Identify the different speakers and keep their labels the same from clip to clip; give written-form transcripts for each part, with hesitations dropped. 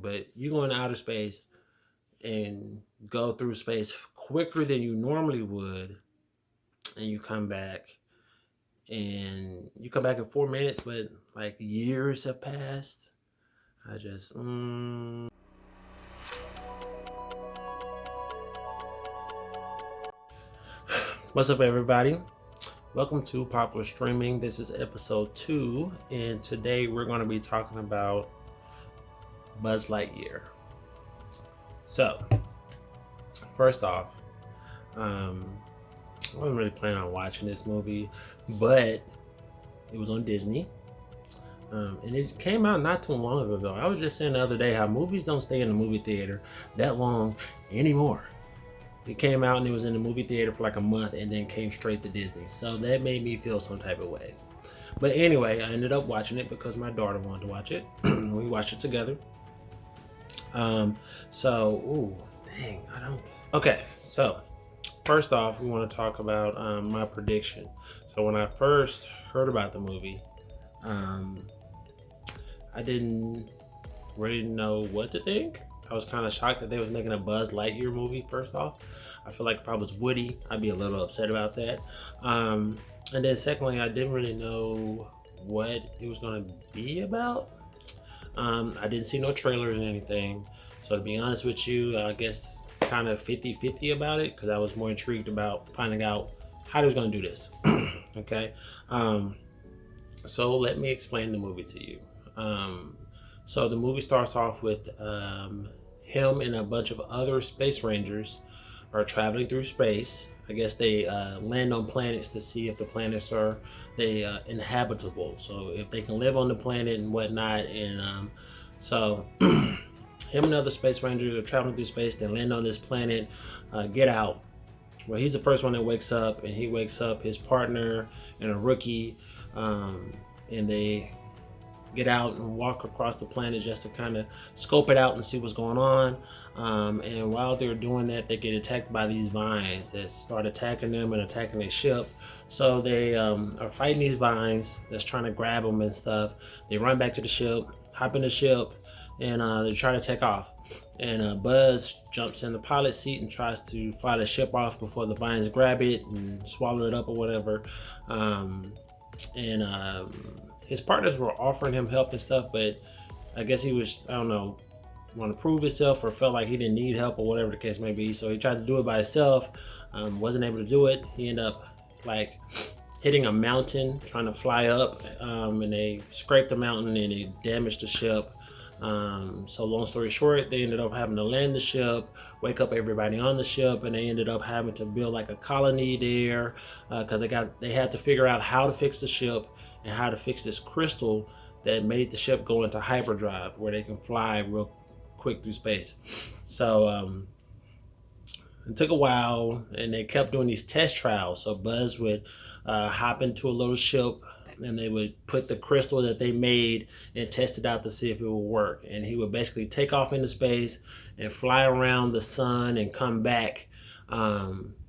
Speaker 1: But you go into outer space and go through space quicker than you normally would, and you come back in 4 minutes, but like years have passed. I just, What's up, everybody? Welcome to Popular Streaming. This is episode 2, and today we're going to be talking about Buzz Lightyear. So, first off, I wasn't really planning on watching this movie, but it was on Disney. And it came out not too long ago. I was just saying the other day how movies don't stay in the movie theater that long anymore. It came out and it was in the movie theater for like a month and then came straight to Disney. So that made me feel some type of way. But anyway, I ended up watching it because my daughter wanted to watch it. We watched it together. Okay, so first off, we want to talk about my prediction. So when I first heard about the movie, I didn't really know what to think. I was kind of shocked that they was making a Buzz Lightyear movie. First off, I feel like if I was Woody, I'd be a little upset about that. And then secondly, I didn't really know what it was going to be about. I didn't see no trailers or anything. So to be honest with you, I guess kind of 50-50 about it, because I was more intrigued about finding out how they was going to do this. Okay. So let me explain the movie to you. So the movie starts off with him and a bunch of other space rangers are traveling through space. I guess they land on planets to see if the planets are inhabitable. So if they can live on the planet and whatnot. And so him and other space rangers are traveling through space. They land on this planet. Get out. Well, he's the first one that wakes up, and he wakes up his partner and a rookie, and they get out and walk across the planet just to kind of scope it out and see what's going on. And while they're doing that, they get attacked by these vines that start attacking them and attacking their ship. So they are fighting these vines that's trying to grab them and stuff. They run back to the ship, hop in the ship, and they try to take off. And Buzz jumps in the pilot seat and tries to fly the ship off before the vines grab it and swallow it up or whatever. His partners were offering him help and stuff, but I guess he was, I don't know, want to prove himself or felt like he didn't need help or whatever the case may be. So he tried to do it by himself, wasn't able to do it. He ended up like hitting a mountain, trying to fly up, and they scraped the mountain and they damaged the ship. So long story short, they ended up having to land the ship, wake up everybody on the ship, and they ended up having to build like a colony there, because they had to figure out how to fix the ship and how to fix this crystal that made the ship go into hyperdrive, where they can fly real quick through space. So it took a while, and they kept doing these test trials. So Buzz would hop into a little ship, and they would put the crystal that they made and test it out to see if it would work. And he would basically take off into space and fly around the sun and come back,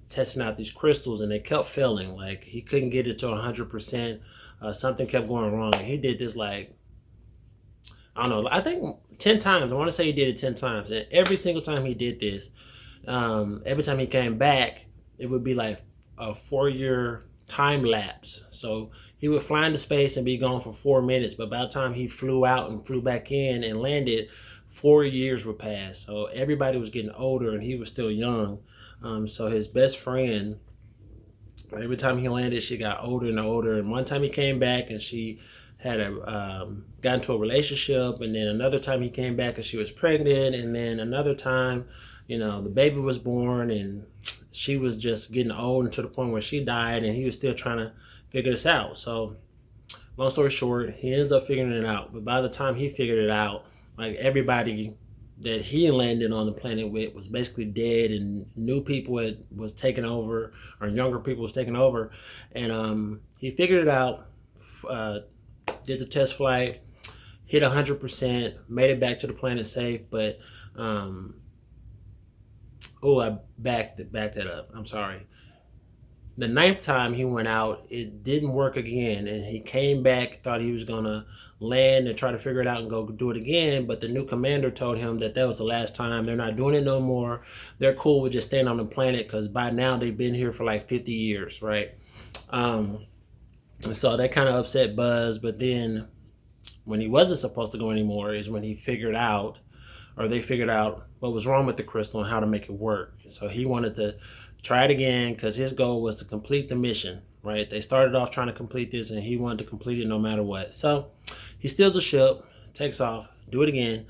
Speaker 1: testing out these crystals, and they kept failing. Like, he couldn't get it to 100%. Something kept going wrong. And he did this like, I don't know, I think 10 times. I want to say he did it 10 times. And every single time he did this, every time he came back, it would be like a 4-year time lapse. So he would fly into space and be gone for 4 minutes, but by the time he flew out and flew back in and landed, 4 years would pass. So everybody was getting older and he was still young. So his best friend, every time he landed, she got older and older. And one time he came back and she had got into a relationship, and then another time he came back and she was pregnant, and then another time, the baby was born and she was just getting old and to the point where she died, and he was still trying to figure this out. So long story short, he ends up figuring it out. But by the time he figured it out, like, everybody that he landed on the planet with was basically dead, and new people was taking over, or younger people was taking over. And he figured it out, did the test flight, hit 100%, made it back to the planet safe. But I backed that up. I'm sorry. The ninth time he went out, it didn't work again, and he came back, thought he was gonna land and try to figure it out and go do it again. But the new commander told him that that was the last time. They're not doing it no more. They're cool with just staying on the planet because by now they've been here for like 50 years, right? Um, so that kind of upset Buzz. But then when he wasn't supposed to go anymore is when he figured out, or they figured out what was wrong with the crystal and how to make it work. So he wanted to try it again because his goal was to complete the mission, right? They started off trying to complete this and he wanted to complete it no matter what. So he steals a ship, takes off, do it again.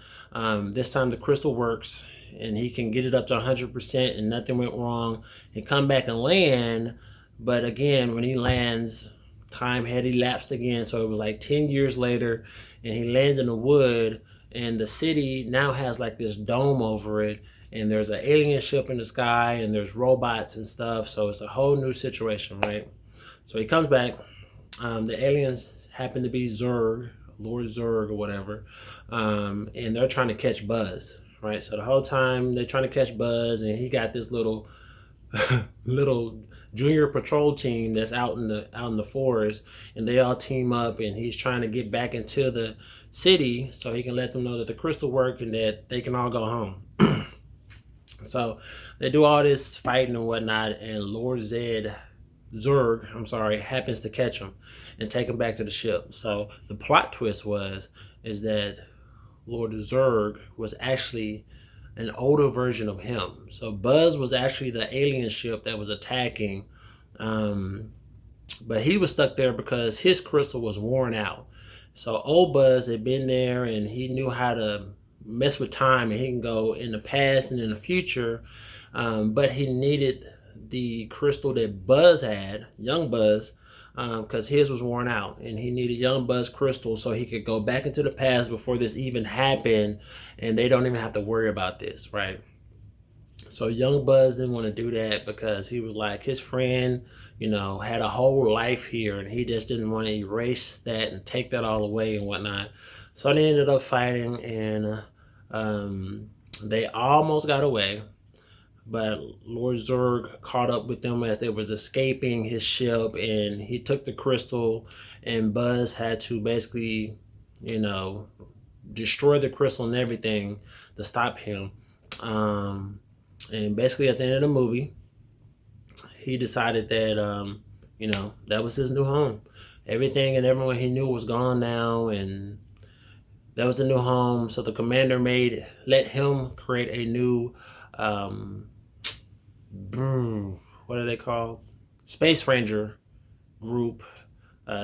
Speaker 1: This time the crystal works and he can get it up to 100% and nothing went wrong. He come back and land, but again, when he lands, time had elapsed again. So it was like 10 years later and he lands in the wood, and the city now has like this dome over it, and there's an alien ship in the sky and there's robots and stuff. So it's a whole new situation, right? So he comes back. The aliens happen to be Zurg, Lord Zurg or whatever, and they're trying to catch Buzz, right? So the whole time they're trying to catch Buzz, and he got this little little junior patrol team that's out in the forest, and they all team up, and he's trying to get back into the city so he can let them know that the crystal work and that they can all go home. So they do all this fighting and whatnot, and Lord Zurg, I'm sorry, happens to catch him and take him back to the ship. So the plot twist is that Lord Zurg was actually an older version of him. So Buzz was actually the alien ship that was attacking, but he was stuck there because his crystal was worn out. So old Buzz had been there and he knew how to mess with time, and he can go in the past and in the future, but he needed the crystal that Buzz had, young Buzz, because his was worn out, and he needed young Buzz crystal so he could go back into the past before this even happened, and they don't even have to worry about this, right? So young Buzz didn't want to do that because he was like, his friend, had a whole life here, and he just didn't want to erase that and take that all away and whatnot. So they ended up fighting, and they almost got away. But Lord Zurg caught up with them as they was escaping his ship, and he took the crystal, and Buzz had to basically, destroy the crystal and everything to stop him. And basically at the end of the movie, he decided that, that was his new home. Everything and everyone he knew was gone now, and that was the new home. So the commander let him create a new, what are they called? Space Ranger group.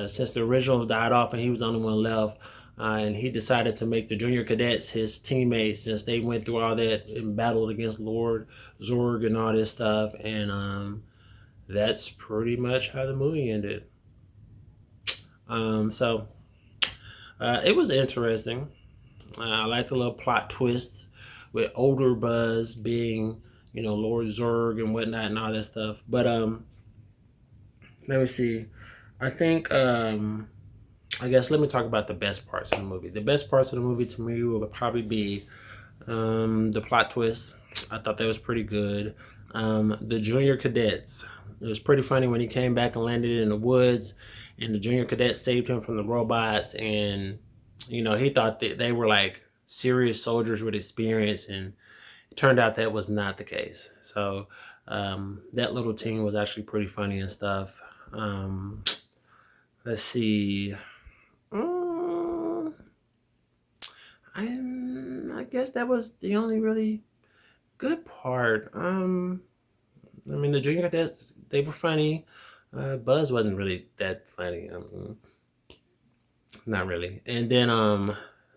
Speaker 1: Since the originals died off and he was the only one left, and he decided to make the junior cadets his teammates since they went through all that and battled against Lord Zorg and all this stuff. And that's pretty much how the movie ended. So it was interesting. I like the little plot twists with older Buzz being, Lord Zurg and whatnot and all that stuff. But let me see. I think I guess let me talk about the best parts of the movie. The best parts of the movie to me would probably be the plot twist. I thought that was pretty good. The junior cadets. It was pretty funny when he came back and landed in the woods, and the junior cadets saved him from the robots, and he thought that they were like serious soldiers with experience, and it turned out that was not the case. So that little team was actually pretty funny and stuff. Let's see. I guess that was the only really good part. The junior cadets, they were funny. Buzz wasn't really that funny. Not really. And then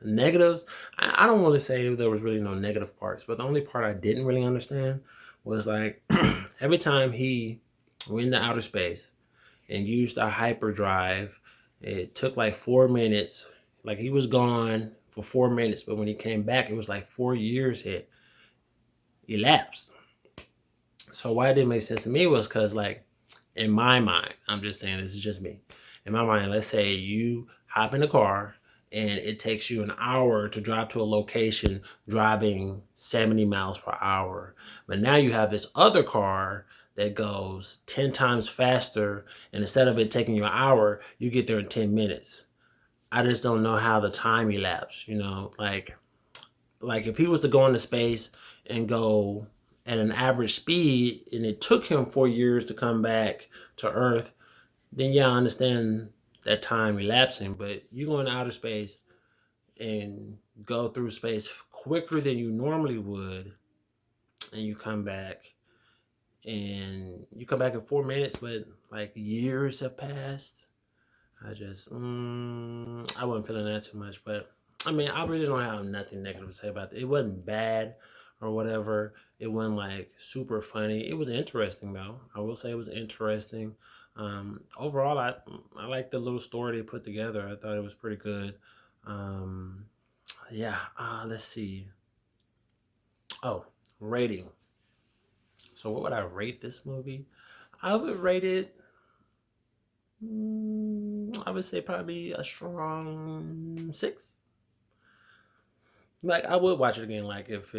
Speaker 1: negatives. I don't want to say there was really no negative parts, but the only part I didn't really understand was like every time he went into outer space and used a hyperdrive, it took like 4 minutes. Like he was gone for 4 minutes, but when he came back, it was like 4 years had elapsed. So why it didn't make sense to me was because, like, in my mind, I'm just saying, this is just me. In my mind, let's say you hop in a car and it takes you an hour to drive to a location driving 70 miles per hour. But now you have this other car that goes 10 times faster, and instead of it taking you an hour, you get there in 10 minutes. I just don't know how the time elapsed, like if he was to go into space and go at an average speed and it took him 4 years to come back to Earth, then yeah, I understand that time elapsing. But you go into outer space and go through space quicker than you normally would, and you come back in 4 minutes, but like years have passed. I wasn't feeling that too much, but I mean, I really don't have nothing negative to say about it. It wasn't bad or whatever. It wasn't like super funny. It was interesting though. I will say it was interesting. Overall, I like the little story they put together. I thought it was pretty good. Um, yeah. Let's see. Oh, rating. So what would I rate this movie? I would rate it. I would say probably a strong 6. Like I would watch it again. Like if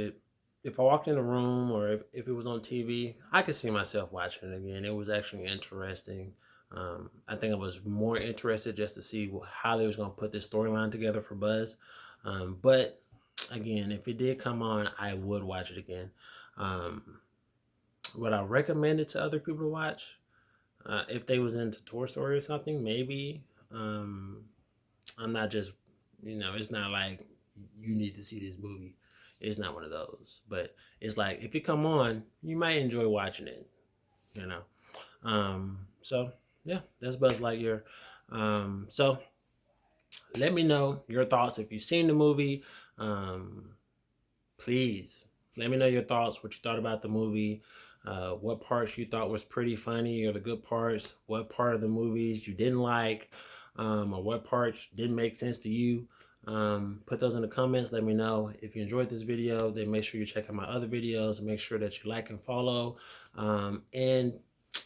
Speaker 1: I walked in the room or if it was on TV, I could see myself watching it again. It was actually interesting. I think I was more interested just to see how they was gonna put this storyline together for Buzz. But again, if it did come on, I would watch it again. Um, would I recommend it to other people to watch? If they was into Toy Story or something, maybe. Um, I'm not just, it's not like you need to see this movie. It's not one of those. But it's like if it come on, you might enjoy watching it. You know. So yeah, that's Buzz Lightyear. So let me know your thoughts if you've seen the movie. Um, Please let me know your thoughts, what you thought about the movie, what parts you thought was pretty funny or the good parts, what part of the movies you didn't like, or what parts didn't make sense to you. Put those in the comments. Let me know. If you enjoyed this video, then make sure you check out my other videos and make sure that you like and follow, and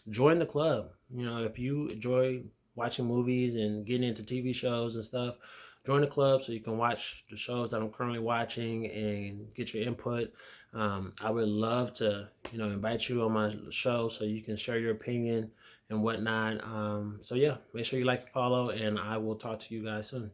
Speaker 1: join the club. If you enjoy watching movies and getting into TV shows and stuff, join the club so you can watch the shows that I'm currently watching and get your input. I would love to, invite you on my show so you can share your opinion and whatnot. So yeah, make sure you like and follow, and I will talk to you guys soon.